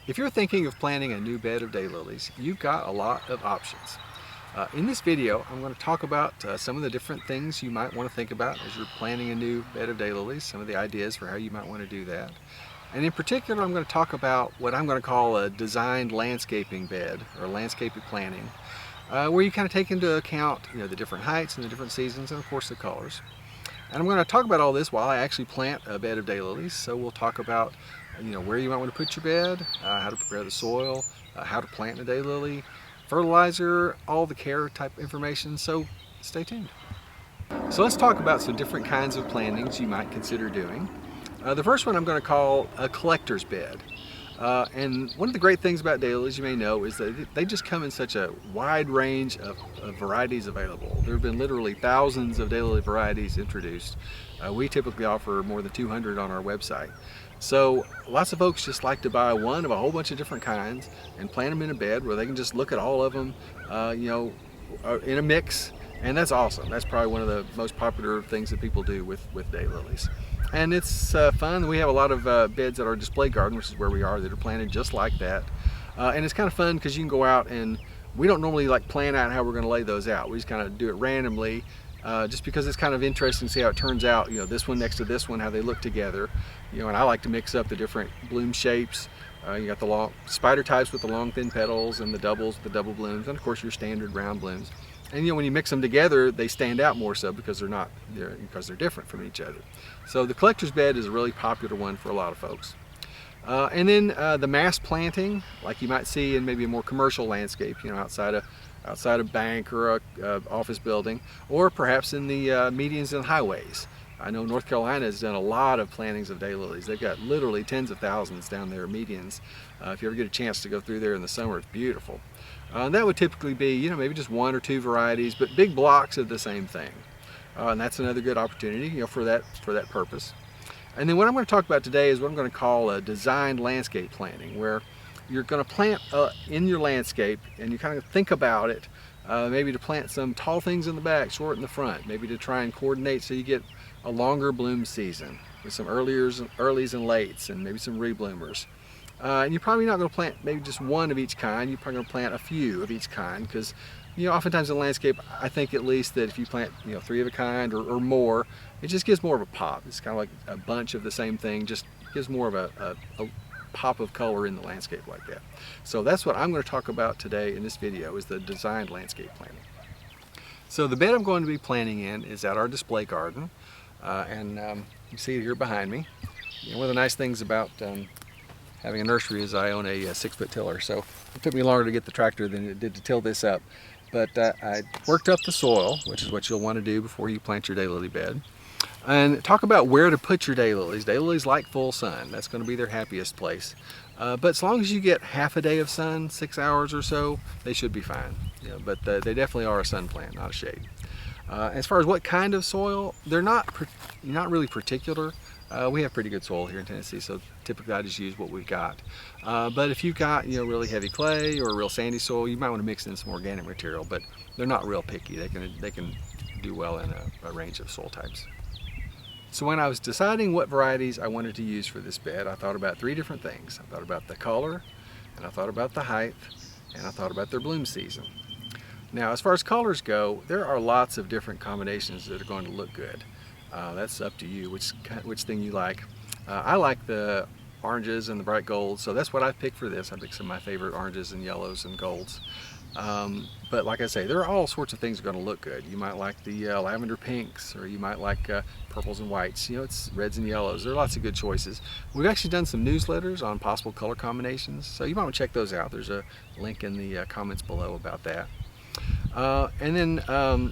If you're thinking of planting a new bed of daylilies, you've got a lot of options. In this video, I'm going to talk about some of the different things you might want to think about as you're planting a new bed of daylilies, some of the ideas for how you might want to do that. And in particular, I'm going to talk about what I'm going to call a designed landscaping bed or landscaping planting, where you kind of take into account the different heights and the different seasons and of course the colors. And I'm going to talk about all this while I actually plant a bed of daylilies. So we'll talk about where you might want to put your bed, how to prepare the soil, how to plant a daylily, fertilizer, all the care type information. So stay tuned. So let's talk about some different kinds of plantings you might consider doing. The first one I'm going to call a collector's bed. And one of the great things about daylilies, you may know, is that they just come in such a wide range of varieties available. There have been literally thousands of daylily varieties introduced. We typically offer more than 200 on our website. So lots of folks just like to buy one of a whole bunch of different kinds and plant them in a bed where they can just look at all of them, in a mix. And that's awesome. That's probably one of the most popular things that people do with daylilies. And it's fun. We have a lot of beds at our display garden, which is where we are, that are planted just like that. And it's kind of fun because you can go out and we don't normally plan out how we're going to lay those out. We just kind of do it randomly, just because it's kind of interesting to see how it turns out. This one next to this one, how they look together. And I like to mix up the different bloom shapes. You got the long spider types with the long thin petals, and the doubles with the double blooms, and of course your standard round blooms. And when you mix them together, they stand out more so because they're different from each other. So the collector's bed is a really popular one for a lot of folks. And then the mass planting, like you might see in maybe a more commercial landscape, outside a bank or a office building, or perhaps in the medians and highways. I know North Carolina has done a lot of plantings of daylilies. They've got literally tens of thousands down there, medians. If you ever get a chance to go through there in the summer, it's beautiful. That would typically be, maybe just one or two varieties, but big blocks of the same thing. And that's another good opportunity, for that purpose. And then what I'm going to talk about today is what I'm going to call a designed landscape planting, where you're going to plant in your landscape and you kind of think about it, maybe to plant some tall things in the back, short in the front, maybe to try and coordinate so you get a longer bloom season with some earlies and lates and maybe some rebloomers. And you're probably not going to plant maybe just one of each kind. You're probably going to plant a few of each kind because, oftentimes in landscape, I think at least that if you plant, three of a kind or more, it just gives more of a pop. It's kind of like a bunch of the same thing, just gives more of a pop of color in the landscape like that. So that's what I'm going to talk about today in this video, is the designed landscape planting. So the bed I'm going to be planting in is at our display garden. You see it here behind me. One of the nice things about having a nursery is I own a 6-foot tiller, so it took me longer to get the tractor than it did to till this up. But I worked up the soil, which is what you'll want to do before you plant your daylily bed. And talk about where to put your daylilies. Daylilies like full sun. That's going to be their happiest place. But as long as you get half a day of sun, 6 hours or so, they should be fine. But they definitely are a sun plant, not a shade. As far as what kind of soil, they're not really particular. We have pretty good soil here in Tennessee, so typically I just use what we've got. But if you've got really heavy clay or real sandy soil, you might want to mix in some organic material. But they're not real picky. They can do well in a range of soil types. So when I was deciding what varieties I wanted to use for this bed, I thought about 3 different things. I thought about the color, and I thought about the height, and I thought about their bloom season. Now, as far as colors go, there are lots of different combinations that are going to look good. That's up to you, which thing you like. I like the oranges and the bright golds, so that's what I picked for this. I picked some of my favorite oranges and yellows and golds. But like I say, there are all sorts of things that are going to look good. You might like the lavender pinks, or you might like purples and whites. It's reds and yellows. There are lots of good choices. We've actually done some newsletters on possible color combinations, so you might want to check those out. There's a link in the comments below about that. And then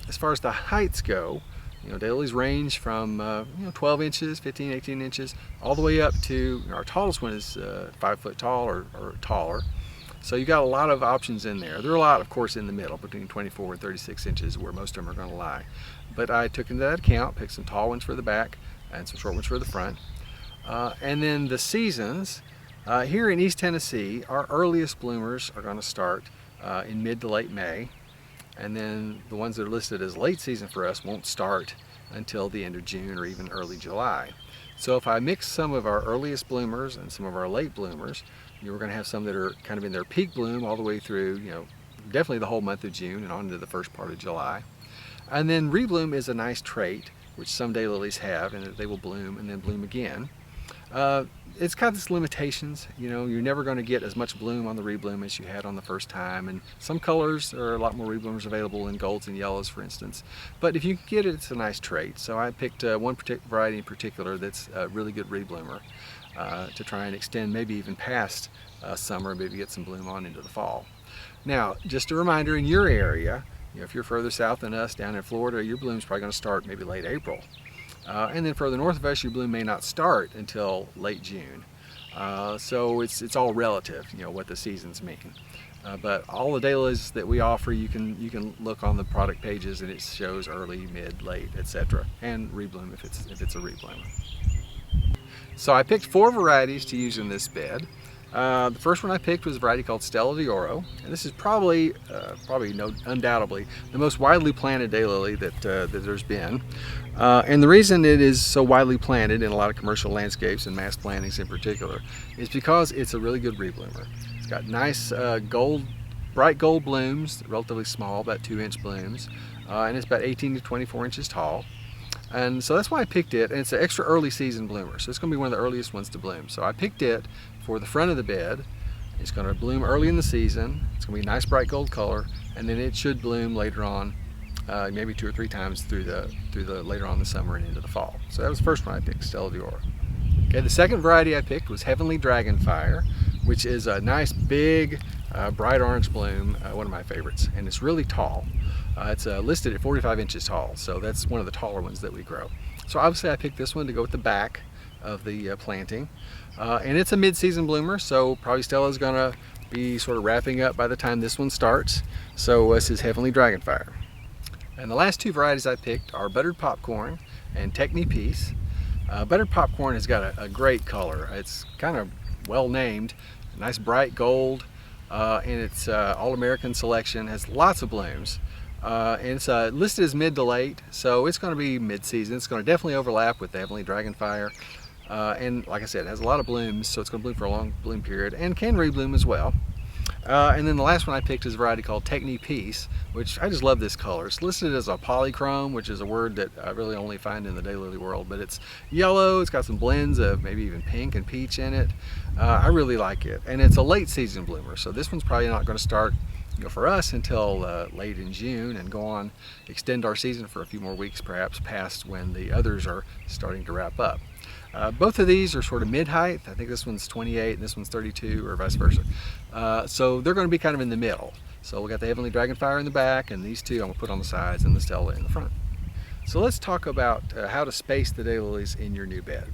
as far as the heights go, daylilies range from 12 inches, 15, 18 inches, all the way up to, our tallest one is 5 foot tall or taller. So you got a lot of options in there. There are a lot, of course, in the middle, between 24 and 36 inches, where most of them are going to lie. But I took into that account, picked some tall ones for the back and some short ones for the front. And then the seasons, here in East Tennessee, our earliest bloomers are going to start in mid to late May. And then the ones that are listed as late season for us won't start until the end of June or even early July. So if I mix some of our earliest bloomers and some of our late bloomers, We're going to have some that are kind of in their peak bloom all the way through, definitely the whole month of June and on into the first part of July. And then rebloom is a nice trait, which some daylilies have, and they will bloom and then bloom again. It's got its limitations. You're never going to get as much bloom on the rebloom as you had on the first time, and some colors there are a lot more rebloomers available in golds and yellows, for instance. But if you can get it, it's a nice trait. So I picked one variety in particular that's a really good rebloomer to try and extend maybe even past summer, maybe get some bloom on into the fall. Now, just a reminder, in your area, if you're further south than us down in Florida, your bloom's probably going to start maybe late April. And then further north of us, your bloom may not start until late June. So it's all relative, what the seasons mean. But all the daylilies that we offer, you can look on the product pages and it shows early, mid, late, etc. And rebloom if it's a rebloomer. So I picked 4 varieties to use in this bed. The first one I picked was a variety called Stella d'Oro, and this is undoubtedly the most widely planted daylily that there's been. And the reason it is so widely planted in a lot of commercial landscapes and mass plantings in particular is because it's a really good rebloomer. It's got nice bright gold blooms, relatively small, about 2-inch blooms, and it's about 18 to 24 inches tall. And so that's why I picked it, and it's an extra early season bloomer, so it's going to be one of the earliest ones to bloom. So I picked it for the front of the bed. It's going to bloom early in the season. It's going to be a nice bright gold color, and then it should bloom later on, maybe 2 or 3 times through the later on in the summer and into the fall. So that was the first one I picked, Stella d'Oro. Okay, the second variety I picked was Heavenly Dragonfire, which is a nice big bright orange bloom, one of my favorites, and it's really tall. It's listed at 45 inches tall, so that's one of the taller ones that we grow. So obviously I picked this one to go with the back of the planting. And it's a mid-season bloomer, so probably Stella's gonna be sort of wrapping up by the time this one starts. So this is Heavenly Dragonfire. And the last 2 varieties I picked are Buttered Popcorn and Techni Peace. Buttered Popcorn has got a great color. It's kind of well named, nice bright gold, and it's all-American selection, has lots of blooms. And it's listed as mid to late, so it's going to be mid-season. It's going to definitely overlap with the Heavenly Dragonfire. And like I said, it has a lot of blooms, so it's going to bloom for a long bloom period and can rebloom as well. And then the last one I picked is a variety called Techni Peace, which I just love this color. It's listed as a polychrome, which is a word that I really only find in the daylily world, but it's yellow, it's got some blends of maybe even pink and peach in it. I really like it, and it's a late season bloomer, so this one's probably not going to start for us until late in June and go on, extend our season for a few more weeks perhaps past when the others are starting to wrap up. Both of these are sort of mid-height. I think this one's 28 and this one's 32 or vice versa. So they're going to be kind of in the middle. So we got the Heavenly Dragonfire in the back, and these 2 I'm going to put on the sides and the Stella in the front. So let's talk about how to space the daylilies in your new bed.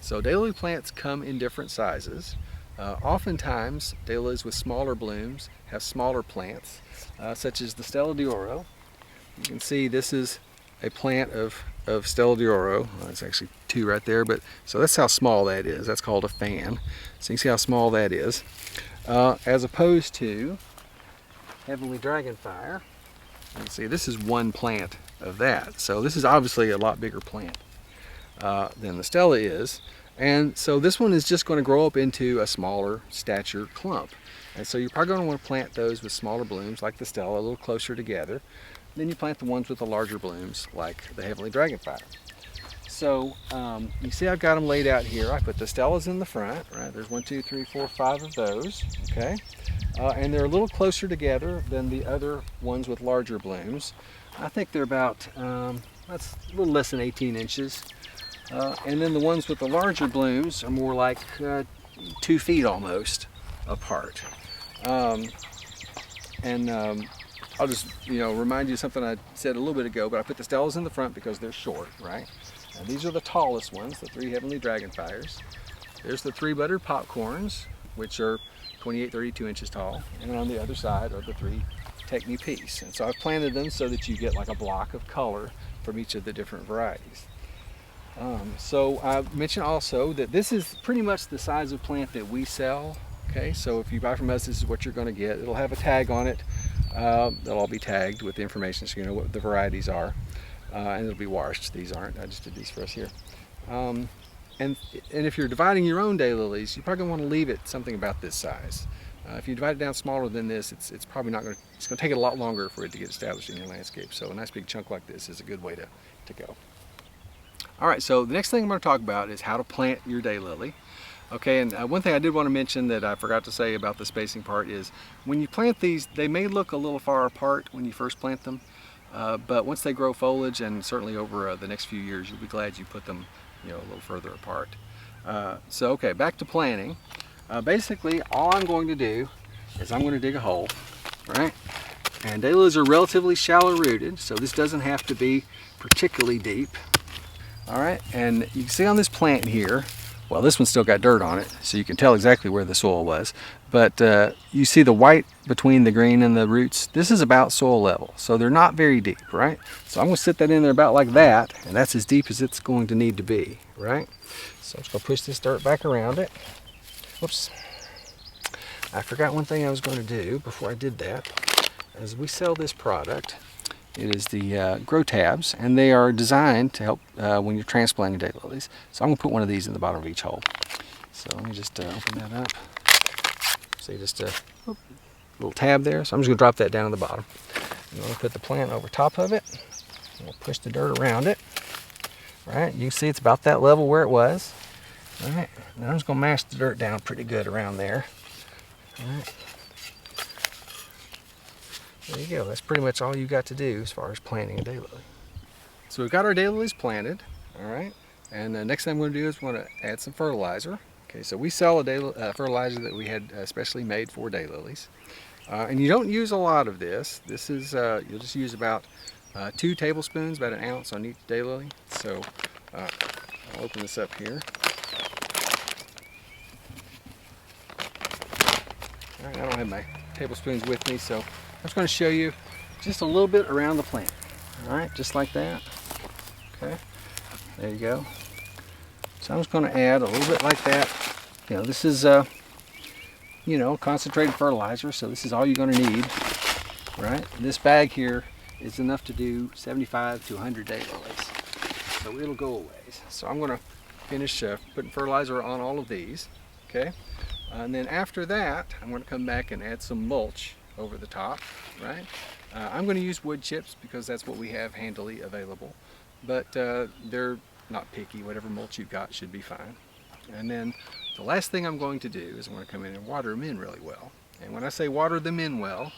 So daylily plants come in different sizes. Oftentimes daylilies with smaller blooms have smaller plants, such as the Stella d'Oro. You can see this is a plant of Stella d'Oro. Well, it's actually 2 right there, but so that's how small that is. That's called a fan. So you can see how small that is, as opposed to Heavenly Dragonfire. You can see this is one plant of that. So this is obviously a lot bigger plant than the Stella is. And so this one is just going to grow up into a smaller stature clump. And so you're probably going to want to plant those with smaller blooms like the Stella, a little closer together. Then you plant the ones with the larger blooms like the Heavenly Dragonfire. So you see I've got them laid out here. I put the Stellas in the front, right? There's 1, 2, 3, 4, 5 of those, okay? And they're a little closer together than the other ones with larger blooms. I think they're about, that's a little less than 18 inches. And then the ones with the larger blooms are more like 2 feet almost apart. I'll just remind you of something I said a little bit ago, but I put the Stellas in the front because they're short, right? And these are the tallest ones, the 3 Heavenly Dragonfires. There's the 3 Buttered Popcorns, which are 28, 32 inches tall. And on the other side are the 3 Techni Peace. And so I've planted them so that you get like a block of color from each of the different varieties. So I mentioned also that this is pretty much the size of plant that we sell. Okay, so if you buy from us, this is what you're going to get. It'll have a tag on it. They'll all be tagged with the information so you know what the varieties are. And it'll be washed. These aren't. I just did these for us here. And And if you're dividing your own daylilies, you probably want to leave it something about this size. If you divide it down smaller than this, it's probably not going to, it's going to take it a lot longer for it to get established in your landscape. So a nice big chunk like this is a good way to go. All right, so the next thing I'm going to talk about is how to plant your daylily. Okay, and one thing I did want to mention that I forgot to say about the spacing part is when you plant these, they may look a little far apart when you first plant them, but once they grow foliage, and certainly over the next few years, you'll be glad you put them, a little further apart. So okay, back to planting. Basically, all I'm going to do is I'm going to dig a hole, right? And daylilies are relatively shallow rooted, so this doesn't have to be particularly deep. All right, and you can see on this plant here, well, this one's still got dirt on it, so you can tell exactly where the soil was. But you see the white between the green and the roots? This is about soil level, so they're not very deep, right? So I'm going to sit that in there about like that, and that's as deep as it's going to need to be, right? So I'm just going to push this dirt back around it. Whoops. I forgot one thing I was going to do before I did that. As we sell this product, it is the grow tabs, and they are designed to help when you're transplanting daylilies. So I'm going to put one of these in the bottom of each hole. So let me just open that up. See, just a little tab there. So I'm just going to drop that down at the bottom. I'm going to put the plant over top of it. We'll push the dirt around it. Right, you can see it's about that level where it was. All right, now I'm just going to mash the dirt down pretty good around there. All right. There you go. That's pretty much all you got to do as far as planting a daylily. So we've got our daylilies planted, all right? And the next thing I'm going to do is we're going to add some fertilizer. Okay, so we sell a fertilizer that we had specially made for daylilies. And you don't use a lot of this. This is, you'll just use about 2 tablespoons, about 1 ounce on each daylily. So I'll open this up here. All right, I don't have my tablespoons with me, so I'm just going to show you just a little bit around the plant. All right, just like that. Okay, there you go. So I'm just going to add a little bit like that. This is concentrated fertilizer, so this is all you're going to need, right? This bag here is enough to do 75 to 100 daylilies, so it'll go a ways. So I'm going to finish putting fertilizer on all of these, okay? And then after that, I'm going to come back and add some mulch over the top, right? I'm going to use wood chips because that's what we have handily available, but they're not picky. Whatever mulch you've got should be fine. And then the last thing I'm going to do is I'm going to come in and water them in really well. And when I say water them in well,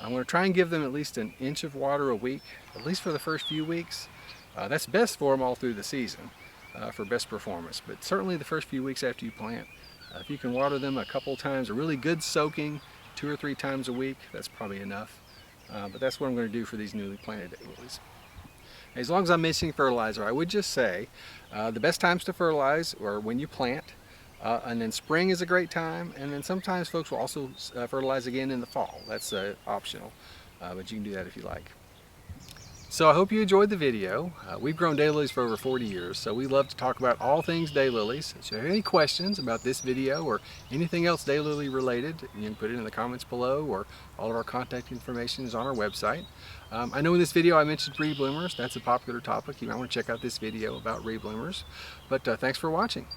I'm going to try and give them at least 1 inch of water a week, at least for the first few weeks. That's best for them all through the season for best performance, but certainly the first few weeks after you plant, if you can water them a couple times, a really good soaking 2 or 3 times a week, that's probably enough. But that's what I'm going to do for these newly planted daylilies. As long as I'm mentioning fertilizer, I would just say the best times to fertilize are when you plant, and then spring is a great time, and then sometimes folks will also fertilize again in the fall. That's optional, but you can do that if you like. So I hope you enjoyed the video. We've grown daylilies for over 40 years, so we love to talk about all things daylilies. So if you have any questions about this video or anything else daylily related, you can put it in the comments below, or all of our contact information is on our website. I know in this video I mentioned rebloomers. That's a popular topic. You might want to check out this video about rebloomers. But thanks for watching.